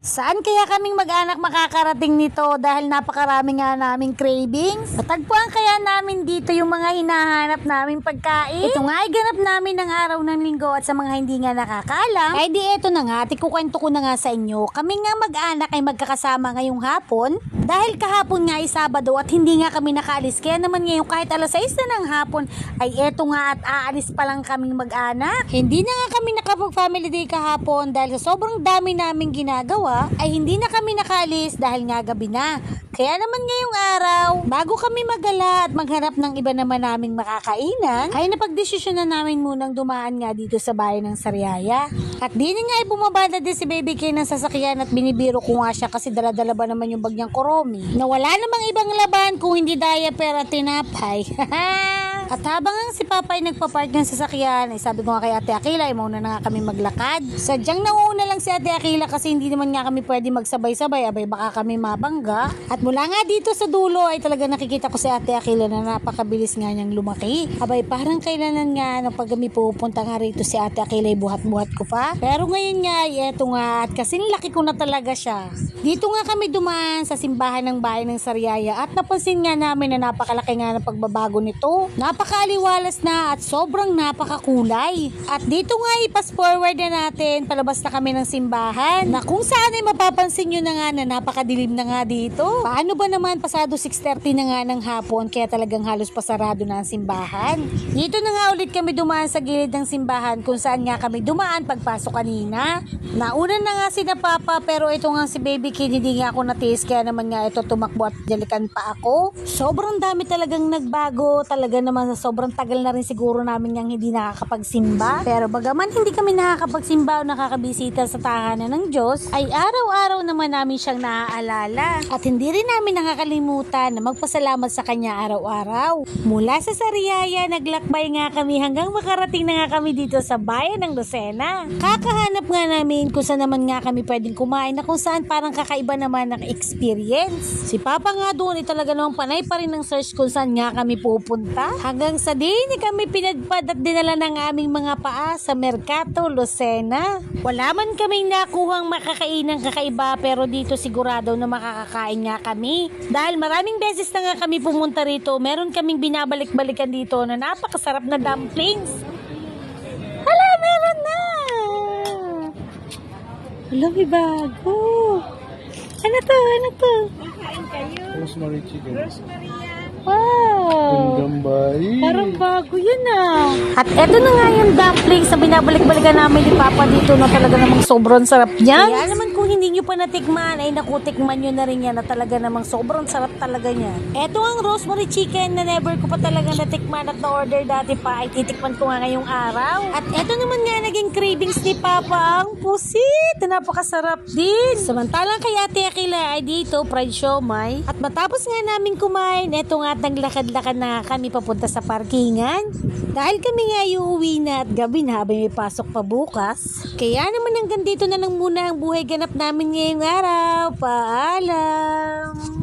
Saan kaya kaming mag-anak makakarating nito dahil napakarami nga naming cravings? Natagpuan kaya namin dito yung mga hinahanap naming pagkain? Ito nga ay ganap namin ng araw ng linggo at sa mga hindi nga nakakaalam, ay di eto na nga, tikukwento ko na nga sa inyo. Kami nga mag-anak ay magkakasama ngayong hapon dahil kahapon nga ay Sabado at hindi nga kami nakaalis. Kaya naman ngayon kahit alas 6 na ng hapon ay eto nga at aalis pa lang kaming mag-anak. Hindi na nga kami nakapag-family day kahapon dahil sa sobrang dami naming ginagawa ay hindi na kami nakaalis dahil nga gabi na. Kaya naman ngayong araw, bago kami magala at maghanap ng iba naman naming makakainan, ay napagdesisyon na namin munang dumaan nga dito sa bayan ng Sariaya. At di na nga ay bumabanda din si Baby K ng sasakyan at binibiro ko nga siya kasi dala-dala ba naman yung bag niyang koromi na wala namang ibang laban kung hindi diaper at tinapay. At habang ang si Papa ay nagpapark ng sasakyan, ay sabi ko nga kay Ate Akila, ay mauna na nga kami maglakad. Sadyang nauuna lang si Ate Akila kasi hindi naman nga kami pwede magsabay-sabay, abay baka kami mabangga. At mula nga dito sa dulo ay talaga nakikita ko si Ate Akila na napakabilis nga niyang lumaki. Abay parang kailanan nga nung pag kami pupunta nga rito si Ate Akila ay buhat-buhat ko pa. Pero ngayon nga ay eto nga at kasing laki ko na talaga siya. Dito nga kami dumaan sa simbahan ng bayan ng Sariaya at napansin nga namin na napakalaki nga ng pagbabago nito. Napakaliwalas na at sobrang napakakulay. At dito nga i-pass forward na natin, palabas na kami ng simbahan na kung saan ay mapapansin nyo na nga na napakadilim na nga dito. Paano ba naman pasado 6:30 na nga ng hapon kaya talagang halos pasarado na ang simbahan. Dito na nga ulit kami dumaan sa gilid ng simbahan kung saan nga kami dumaan pagpasok kanina. Nauna na nga si na Papa pero ito nga si Baby Kid hindi nga ako natiis kaya naman nga ito tumakbo at jalikan pa ako. Sobrang dami talagang nagbago, talaga naman sa sobrang tagal na rin siguro namin yang hindi nakakapagsimba. Pero bagaman hindi kami nakakapagsimba o nakakabisita sa tahanan ng Diyos, ay araw-araw naman namin siyang naaalala. At hindi rin namin nakakalimutan na magpasalamat sa Kanya araw-araw. Mula sa Sariaya, naglakbay nga kami hanggang makarating na nga kami dito sa bayan ng Lucena. Kakahanap nga namin kung saan naman nga kami pwedeng kumain na kung saan parang kakaiba naman ng experience. Si Papa nga doon ay talaga namang panay pa rin ng search kung saan nga kami pupunta. Hanggang sa din kami pinagpad at dinala ng aming mga paa sa Mercato Lucena. Wala man kaming nakuhang makakainang kakaiba pero dito sigurado na makakakain nga kami. Dahil maraming beses na nga kami pumunta rito, meron kaming binabalik-balikan dito na napakasarap na dumplings. Hala, meron na! Hala, may bago. Ano to? Ano to? Kakain kayo. Rosemary chicken. Rosemary yan. Wow! Gambay. Parang bago yun ah. At eto na nga yung dumplings na binabalik-balikan namin ni Papa dito na talaga namang sobrang sarap niyan. Kaya naman kung hindi nyo pa natikman ay nakutikman nyo na rin yan na talaga namang sobrang sarap talaga niyan. Eto ang rosemary chicken na never ko pa talaga natikman at na-order dati pa ay titikman ko nga ngayong araw. At eto naman nga naging cravings ni Papa ang pusit na napakasarap din. Samantalang kay Ate Akila ay dito fried siomai. At matapos nga namin kumain, eto nga at naglakad-lakad na kami papunta sa parkingan. Dahil kami nga uuwi na at gabi na habang may pasok pa bukas. Kaya naman hanggang dito na lang muna ang buhay ganap namin ngayong araw. Paalam!